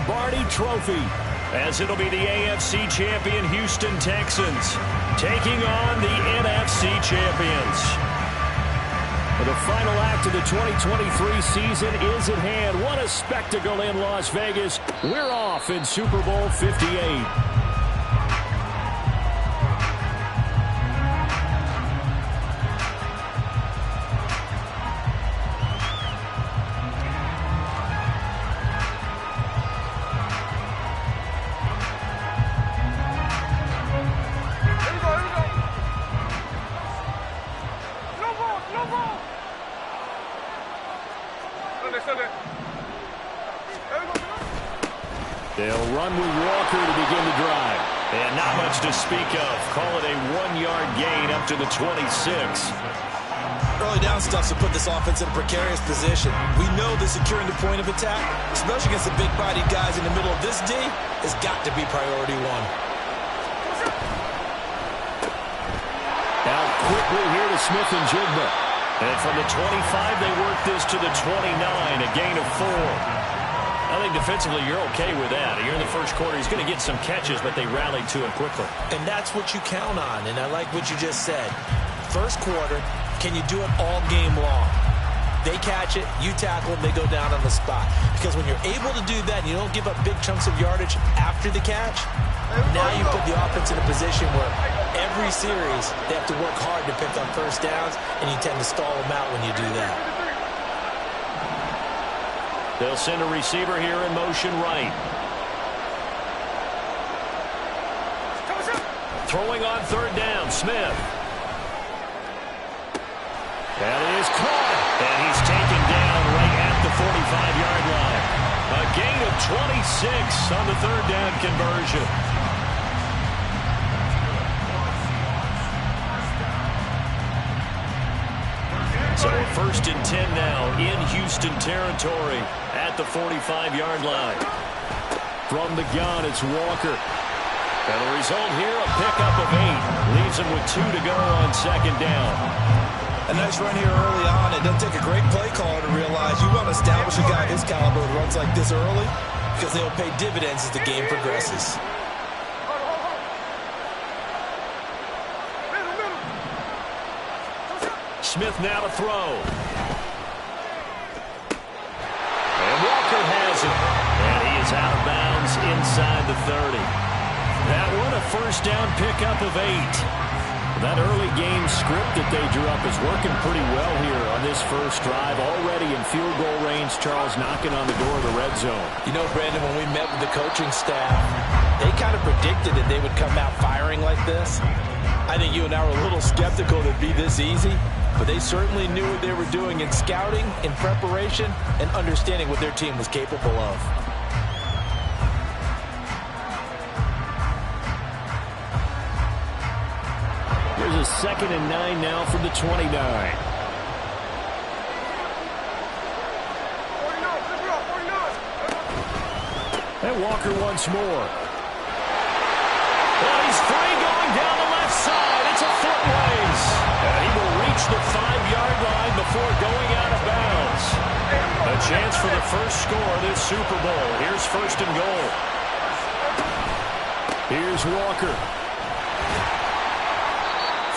Lombardi Trophy, as it'll be the AFC champion Houston Texans taking on the NFC champions. The final act of the 2023 season is at hand. What a spectacle in Las Vegas. We're off in Super Bowl 58. They'll run with Walker to begin the drive. And not much to speak of. Call it a 1-yard gain up to the 26. Early down stuff to put this offense in a precarious position. We know that securing the point of attack, especially against the big-bodied guys in the middle of this D, has got to be priority one. Now quickly here to Smith and Jigba. And from the 25, they work this to the 29, a gain of 4. I think defensively you're okay with that. Here in the first quarter, he's going to get some catches, but they rallied to him quickly. And that's what you count on, and I like what you just said. First quarter, can you do it all game long? They catch it, you tackle them, they go down on the spot. Because when you're able to do that and you don't give up big chunks of yardage after the catch, now you put the offense in a position where every series they have to work hard to pick on first downs, and you tend to stall them out when you do that. They'll send a receiver here in motion right. Throwing on third down, Smith. That is caught. And he's taken down right at the 45-yard line. A gain of 26 on the third down conversion. So first and 10 now in Houston territory at the 45-yard line. From the gun, it's Walker. And the result here, a pickup of 8. Leaves him with 2 to go on second down. A nice run here early on. It doesn't take a great play caller to realize you want to establish a guy of his caliber who runs like this early, because they'll pay dividends as the game progresses. Smith now to throw. And Walker has it. And he is out of bounds inside the 30. That one a first down pickup of 8. That early game script that they drew up is working pretty well here on this first drive. Already in field goal range, Charles knocking on the door of the red zone. You know, Brandon, when we met with the coaching staff, they kind of predicted that they would come out firing like this. I think you and I were a little skeptical that it'd be this easy, but they certainly knew what they were doing in scouting, in preparation, and understanding what their team was capable of. Here's a 2nd and 9 now from the 29. And Walker once more. Well, he's free going down the left side. It's a foot race. And he will reach the 5-yard line before going out of bounds. A chance for the first score of this Super Bowl. Here's first and goal. Here's Walker.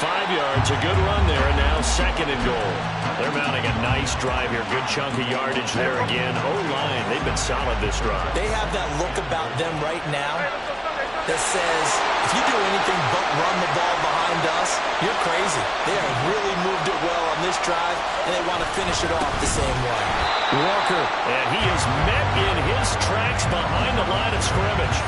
5 yards, a good run there, and now 2nd and goal. They're mounting a nice drive here. Good chunk of yardage there again. O-line, they've been solid this drive. They have that look about them right now that says, if you do anything but run the ball behind us, you're crazy. They have really moved it well on this drive, and they want to finish it off the same way. Walker, and he is met in his tracks behind the line of scrimmage.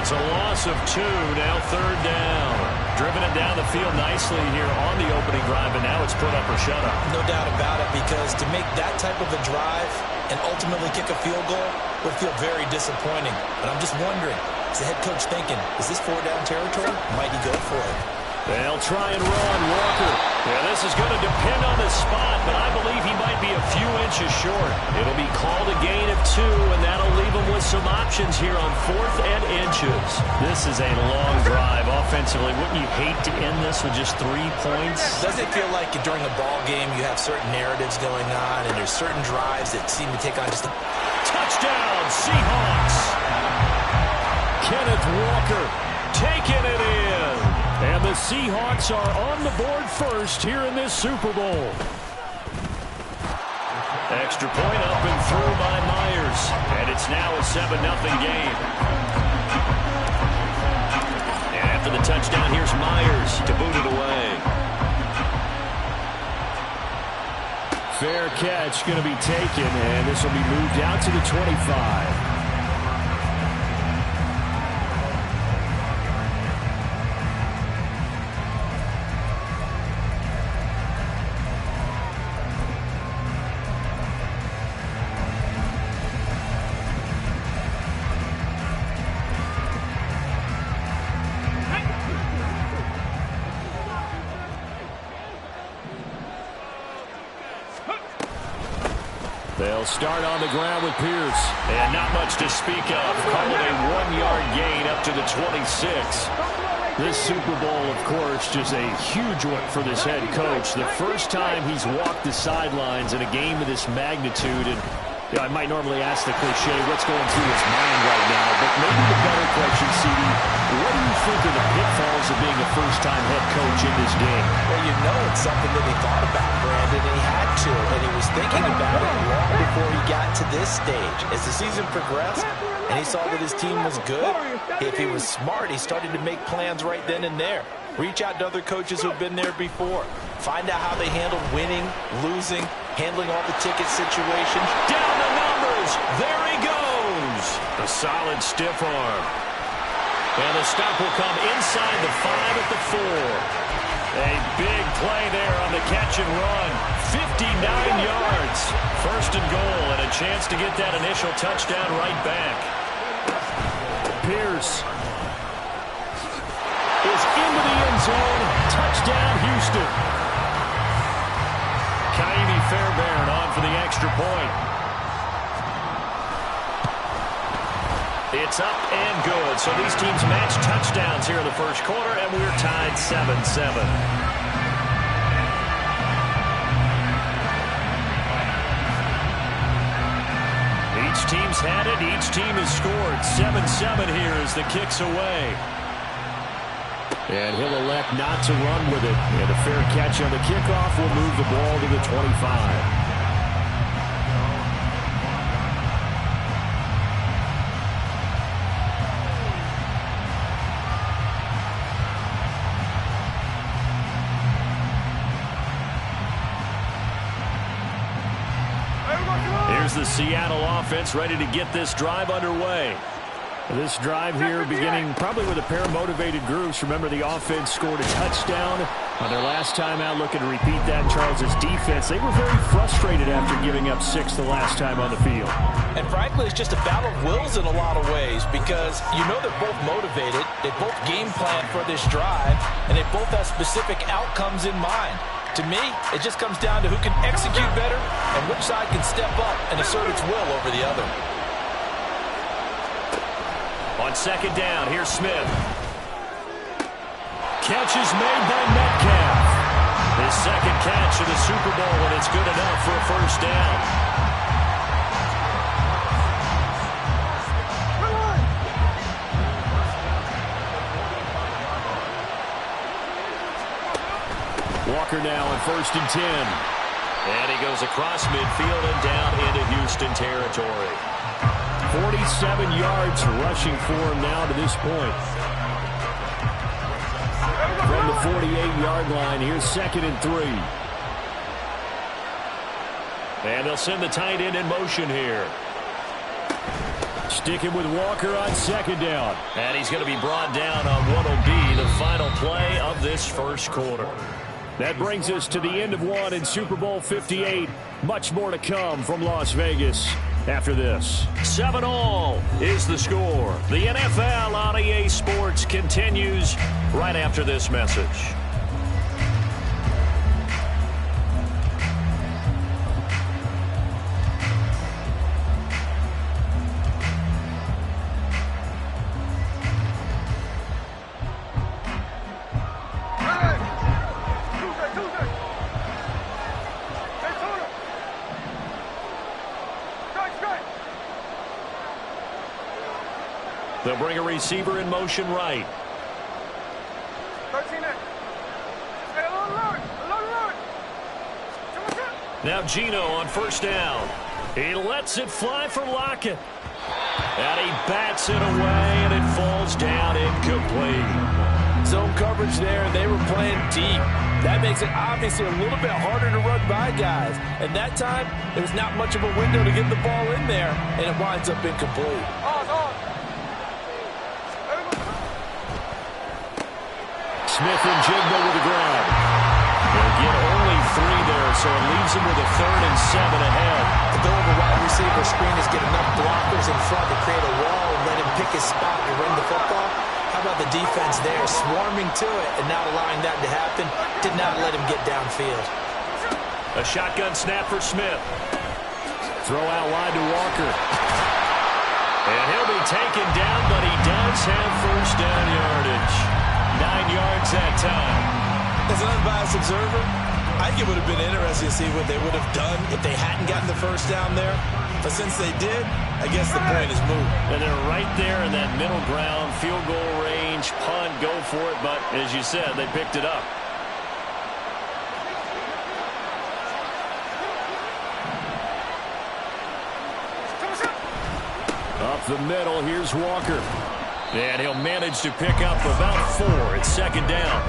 It's a loss of 2, now 3rd down. Driven it down the field nicely here on the opening drive, and now it's put up or shut up. No doubt about it, because to make that type of a drive and ultimately kick a field goal would feel very disappointing. But I'm just wondering, is the head coach thinking, is this 4-down territory? Might he go for it? They'll try and run Walker. Yeah, this is going to depend on the spot, but I believe he might be a few inches short. It'll be called a gain of 2, and that'll leave him with some options here on 4th and inches. This is a long drive offensively. Wouldn't you hate to end this with just 3 points? Doesn't it feel like during a ball game you have certain narratives going on, and there's certain drives that seem to take on just a touchdown, Seahawks. Walker taking it in. And the Seahawks are on the board first here in this Super Bowl. Extra point up and through by Myers. And it's now a 7-0 game. And after the touchdown, here's Myers to boot it away. Fair catch going to be taken, and this will be moved out to the 25. They'll start on the ground with Pierce. And not much to speak of. Call it a 1-yard gain up to the 26. This Super Bowl, of course, just a huge one for this head coach. The first time he's walked the sidelines in a game of this magnitude. And I might normally ask the cliche, what's going through his mind right now? But maybe the better question, CD, what do you think of the pitfalls of being a first-time head coach in this game? Well, you know it's something that he thought about, Brandon, and he had to, and he was thinking about it long before he got to this stage. As the season progressed and he saw that his team was good, if he was smart, he started to make plans right then and there. Reach out to other coaches who've been there before. Find out how they handled winning, losing, handling all the ticket situations. Down the numbers. There he goes. A solid stiff arm. And the stop will come inside the 5 at the 4. A big play there on the catch and run. 59 yards. First and goal, and a chance to get that initial touchdown right back. Pierce is into the end zone. Touchdown, Houston. Kaimi Fairbairn on for the extra point. It's up and good. So these teams match touchdowns here in the first quarter, and we're tied 7-7. Each team's had it. Each team has scored. 7-7 here as the kick's away. And he'll elect not to run with it. And a fair catch on the kickoff will move the ball to the 25. Here's the Seattle offense ready to get this drive underway. This drive here beginning probably with a pair of motivated groups. Remember, the offense scored a touchdown on their last time out. Looking to repeat that. Charles's defense, they were very frustrated after giving up 6 the last time on the field. And frankly, it's just a battle of wills in a lot of ways, because you know they're both motivated. They both game plan for this drive, and they both have specific outcomes in mind. To me, it just comes down to who can execute better and which side can step up and assert its will over the other. On second down, here's Smith. Catch is made by Metcalf. His second catch of the Super Bowl, and it's good enough for a first down. Walker now on 1st and 10. And he goes across midfield and down into Houston territory. 47 yards rushing for him now to this point. From the 48-yard line, here's 2nd and 3. And they'll send the tight end in motion here. Sticking with Walker on 2nd down. And he's going to be brought down on what will be the final play of this first quarter. That brings us to the end of one in Super Bowl 58. Much more to come from Las Vegas after this. 7-all is the score. The NFL on EA Sports continues right after this message. They'll bring a receiver in motion right. Now Gino on first down. He lets it fly for Lockett. And he bats it away, and it falls down incomplete. Zone coverage there, and they were playing deep. That makes it obviously a little bit harder to run by guys. And that time, there's not much of a window to get the ball in there, and it winds up incomplete. Smith and Jigba with the grab. They'll get only 3 there, so it leaves them with a 3rd and 7 ahead. To go over wide receiver screen is get enough blockers in front to create a wall and let him pick his spot and run the football. How about the defense there, swarming to it and not allowing that to happen? Did not let him get downfield. A shotgun snap for Smith. Throw out wide to Walker. And he'll be taken down, but he does have first down yardage. 9 yards that time. As an unbiased observer, I think it would have been interesting to see what they would have done if they hadn't gotten the first down there. But since they did, I guess the point is moot. And they're right there in that middle ground, field goal range, punt, go for it. But as you said, they picked it up. Up the middle, here's Walker. And he'll manage to pick up about 4. It's second down.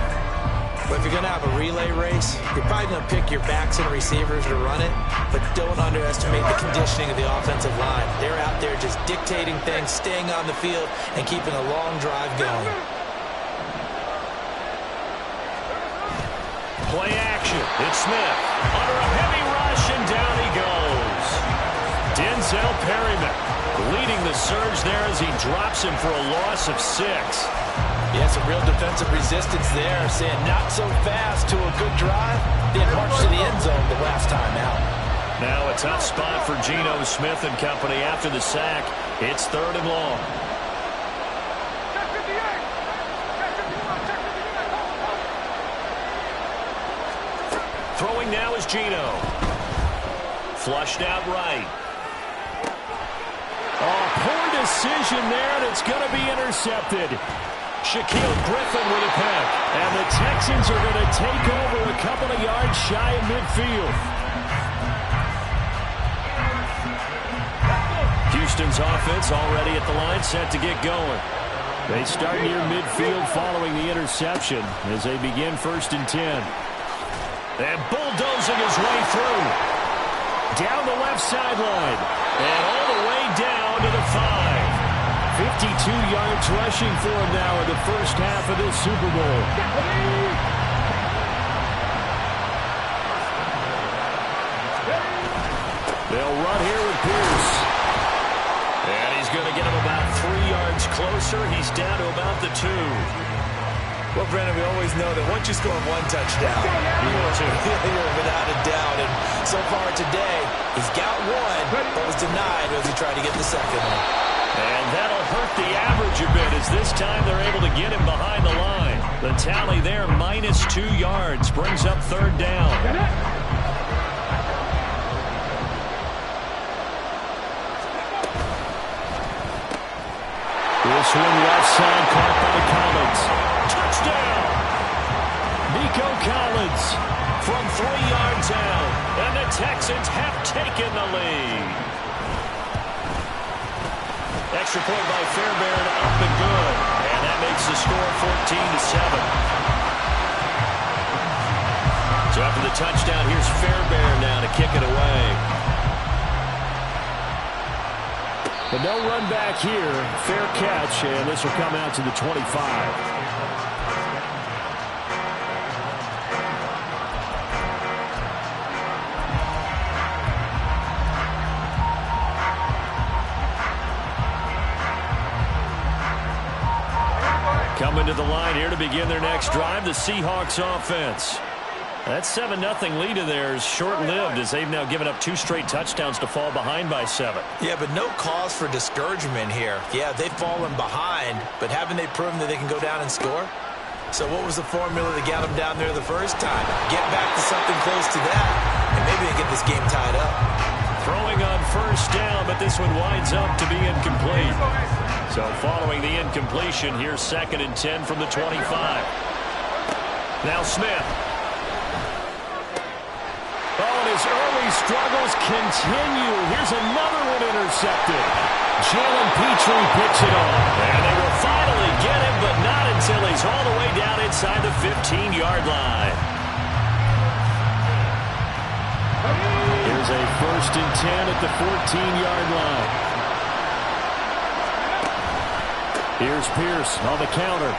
But if you're going to have a relay race, you're probably going to pick your backs and receivers to run it, but don't underestimate the conditioning of the offensive line. They're out there just dictating things, staying on the field, and keeping a long drive going. Play action. It's Smith. Under a heavy rush, and down he goes. Denzel Perryman leading the surge there as he drops him for a loss of 6. Yeah, some real defensive resistance there, saying not so fast to a good drive, then march to the end zone the last time out. Now a tough spot for Geno Smith and company after the sack. It's 3rd and long. Throwing now is Geno. Flushed out right. Oh, poor decision there, and it's going to be intercepted. Shaquille Griffin with a pick. And the Texans are going to take over a couple of yards shy of midfield. Houston's offense already at the line, set to get going. They start near midfield following the interception as they begin 1st and 10. And bulldozing his way through. Down the left sideline. And all the way down to the 5. 52 yards rushing for him now in the first half of this Super Bowl. They'll run here with Pierce. And he's going to get him about 3 yards closer. He's down to about the 2. Well, Brandon, we always know that once you score 1 touchdown, you're without a doubt. And so far today, he's got 1, but was denied as he tried to get the second one. And that'll hurt the average a bit as this time they're able to get him behind the line. The tally there, minus 2 yards, brings up 3rd down. This one left side caught by Collins. Touchdown! Nico Collins from 3 yards out. And the Texans have taken the lead. Extra point by Fairbairn, up and good. And that makes the score 14-7. So after the touchdown, here's Fairbairn now to kick it away. But no run back here. Fair catch, and this will come out to the 25. Coming to the line here to begin their next drive, the Seahawks offense. That 7-0 lead of theirs short-lived as they've now given up 2 straight touchdowns to fall behind by 7. Yeah, but no cause for discouragement here. Yeah, they've fallen behind, but haven't they proven that they can go down and score? So what was the formula that got them down there the first time? Get back to something close to that, and maybe they get this game tied up. Throwing on first down, but this one winds up to be incomplete. So following the incompletion, here's 2nd and 10 from the 25. Now Smith. Oh, and his early struggles continue. Here's another one intercepted. Jalen Petrie picks it off. And they will finally get him, but not until he's all the way down inside the 15-yard line. Here's a 1st and 10 at the 14-yard line. Here's Pierce on the counter.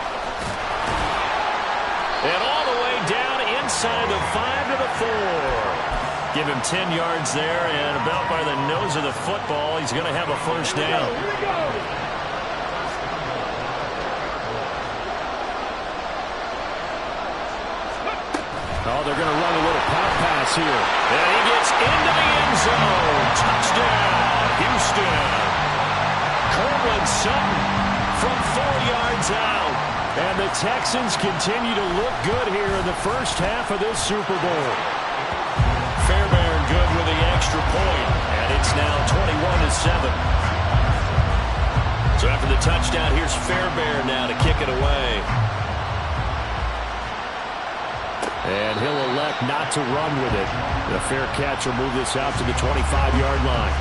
And all the way down inside the 5 to the 4. Give him 10 yards there, and about by the nose of the football, he's going to have a 1st down. Oh, they're going to run a little pop pass here. And he gets into the end zone. Touchdown, Houston. Cortland Sutton from 4 yards out. And the Texans continue to look good here in the first half of this Super Bowl. Fairbairn good with the extra point, and it's now 21-7. So after the touchdown, here's Fairbairn now to kick it away. And he'll elect not to run with it. The fair catch will move this out to the 25-yard line.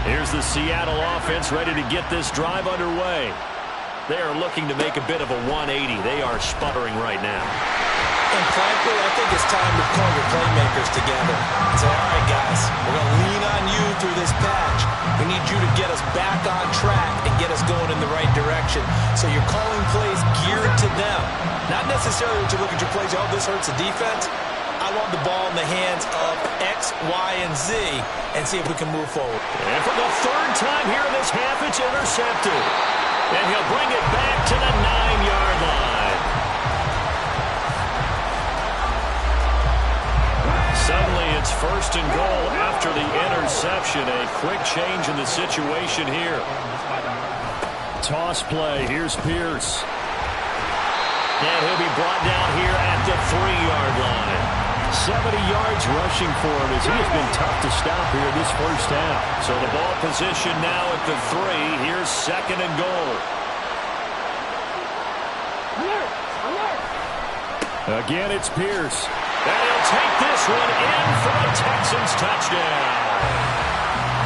Here's the Seattle offense ready to get this drive underway. They are looking to make a bit of a 180. They are sputtering right now. And frankly, I think it's time to call your playmakers together and say, all right, guys, we're going to lean on you through this patch. We need you to get us back on track and get us going in the right direction. So you're calling plays geared to them. Not necessarily to look at your plays, oh, this hurts the defense. I want the ball in the hands of X, Y, and Z and see if we can move forward. And for the 3rd time here in this half, it's intercepted. And he'll bring it back to the 9-yard line. Suddenly it's 1st and goal after the interception. A quick change in the situation here. Toss play. Here's Pierce. And he'll be brought down here at the 3-yard line. 70 yards rushing for him as he has been tough to stop here this first half. So the ball position now at the 3. Here's 2nd and goal. Again, it's Pierce. And he'll take this one in for a Texans touchdown.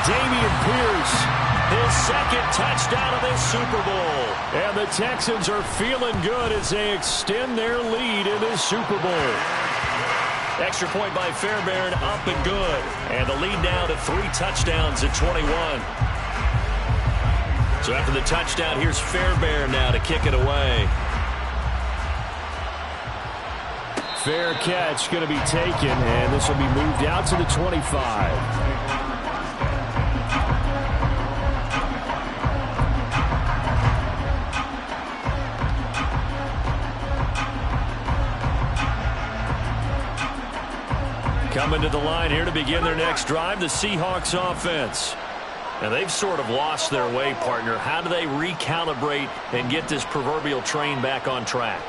Damian Pierce, his 2nd touchdown of this Super Bowl. And the Texans are feeling good as they extend their lead in this Super Bowl. Extra point by Fairbairn, up and good. And the lead now to 3 touchdowns at 21. So after the touchdown, here's Fairbairn now to kick it away. Fair catch going to be taken, and this will be moved out to the 25. Coming to the line here to begin their next drive, the Seahawks offense. And they've sort of lost their way, partner. How do they recalibrate and get this proverbial train back on track?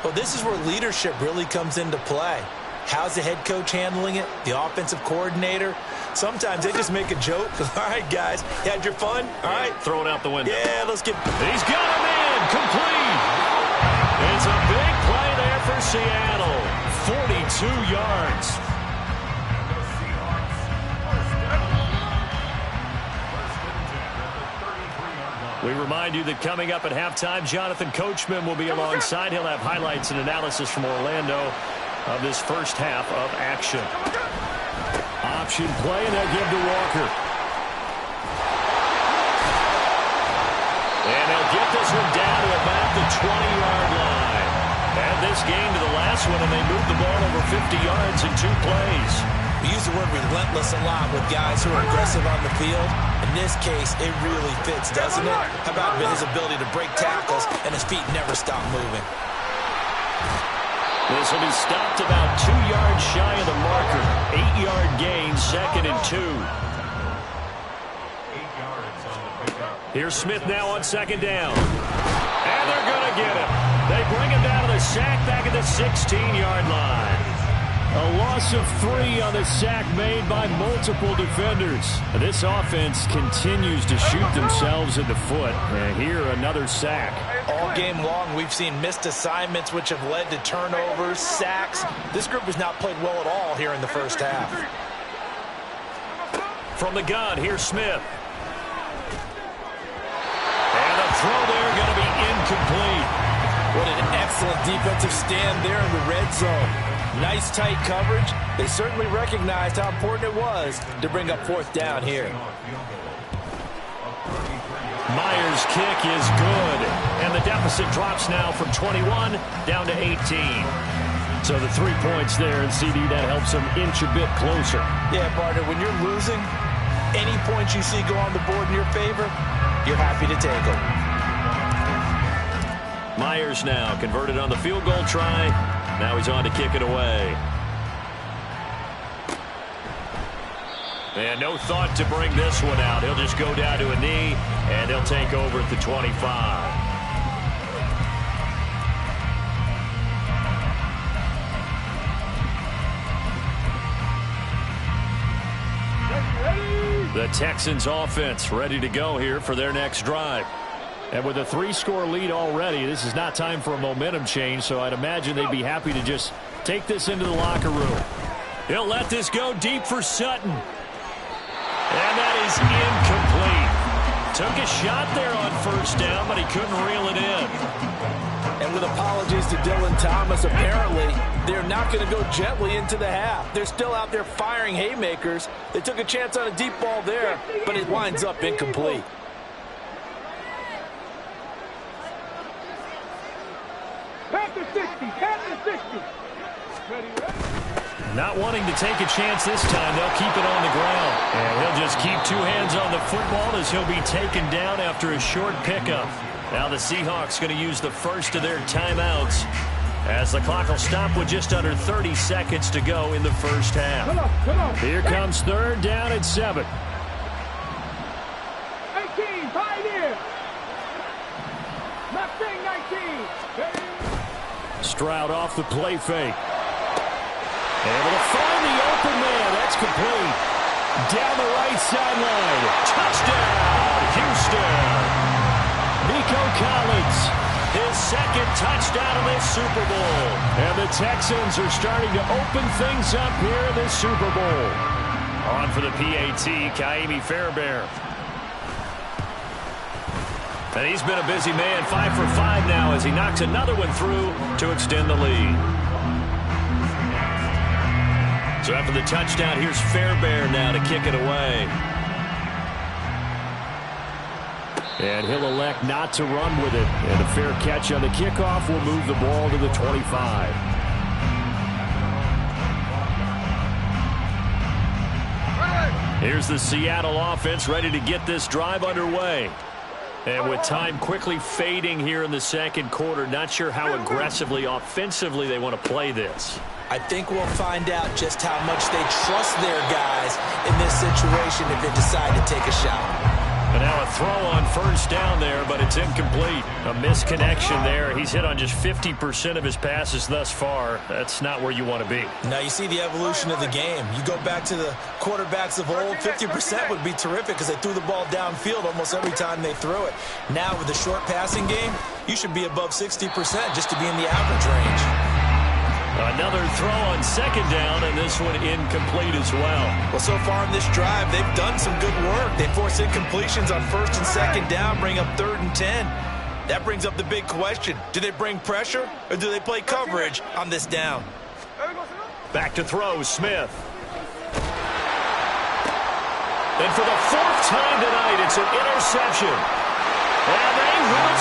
Well, this is where leadership really comes into play. How's the head coach handling it? The offensive coordinator? Sometimes they just make a joke. All right, guys, you had your fun? All right. Throw it out the window. Yeah, let's get... He's got him in. Complete. It's a big play there for Seattle. 42 yards. We remind you that coming up at halftime, Jonathan Coachman will be alongside. He'll have highlights and analysis from Orlando of this first half of action. Option play, and they'll give to Walker. And they'll get this one down to about the 20-yard line. And this game to the last one, and they moved the ball over 50 yards in 2 plays. We use the word relentless a lot with guys who are aggressive on the field. In this case, it really fits, doesn't it? How about his ability to break tackles and his feet never stop moving? This will be stopped about 2 yards shy of the marker. 8-yard gain, 2nd and 2. Here's Smith now on 2nd down. And they're going to get him. They bring him down to the sack back at the 16-yard line. A loss of 3 on the sack made by multiple defenders. This offense continues to shoot themselves in the foot. And here, another sack. All game long, we've seen missed assignments, which have led to turnovers, sacks. This group has not played well at all here in the first half. From the gun, here's Smith. And the throw there going to be incomplete. What an excellent defensive stand there in the red zone. Nice tight coverage. They certainly recognized how important it was to bring up 4th down here. Myers' kick is good. And the deficit drops now from 21 down to 18. So the 3 points there, and CD, that helps them inch a bit closer. Yeah, partner, when you're losing, any points you see go on the board in your favor, you're happy to take them. Myers now converted on the field goal try. Now he's on to kick it away. And no thought to bring this one out. He'll just go down to a knee, and they'll take over at the 25. The Texans offense ready to go here for their next drive. And with a 3-score lead already, this is not time for a momentum change, so I'd imagine they'd be happy to just take this into the locker room. He'll let this go deep for Sutton. And that is incomplete. Took a shot there on 1st down, but he couldn't reel it in. And with apologies to Dylan Thomas, apparently they're not going to go gently into the half. They're still out there firing haymakers. They took a chance on a deep ball there, but it winds up incomplete. Not wanting to take a chance this time, they'll keep it on the ground. And he'll just keep 2 hands on the football as he'll be taken down after a short pickup. Now the Seahawks going to use the first of their timeouts as the clock will stop with just under 30 seconds to go in the first half. Here comes 3rd down and 7. 18, pioneer. Left wing, 19. Stroud off the play fake. Able to find the open man. That's complete. Down the right sideline. Touchdown, Houston. Nico Collins, his 2nd touchdown of this Super Bowl. And the Texans are starting to open things up here in this Super Bowl. On for the PAT, Kaimi Fairbairn. And he's been a busy man, 5 for 5 now as he knocks another one through to extend the lead. So after the touchdown, here's Fairbairn now to kick it away. And he'll elect not to run with it. And a fair catch on the kickoff will move the ball to the 25. Here's the Seattle offense ready to get this drive underway. And with time quickly fading here in the 2nd quarter, not sure how aggressively, offensively they want to play this. I think we'll find out just how much they trust their guys in this situation if they decide to take a shot. And now a throw on 1st down there, but it's incomplete. A misconnection there. He's hit on just 50% of his passes thus far. That's not where you want to be. Now you see the evolution of the game. You go back to the quarterbacks of old, 50% would be terrific because they threw the ball downfield almost every time they threw it. Now with the short passing game, you should be above 60% just to be in the average range. Another throw on 2nd down, and this one incomplete as well. Well, so far in this drive, they've done some good work. They force incompletions on 1st and 2nd down, bring up 3rd and 10. That brings up the big question. Do they bring pressure, or do they play coverage on this down? Back to throw, Smith. And for the 4th time tonight, it's an interception. And they will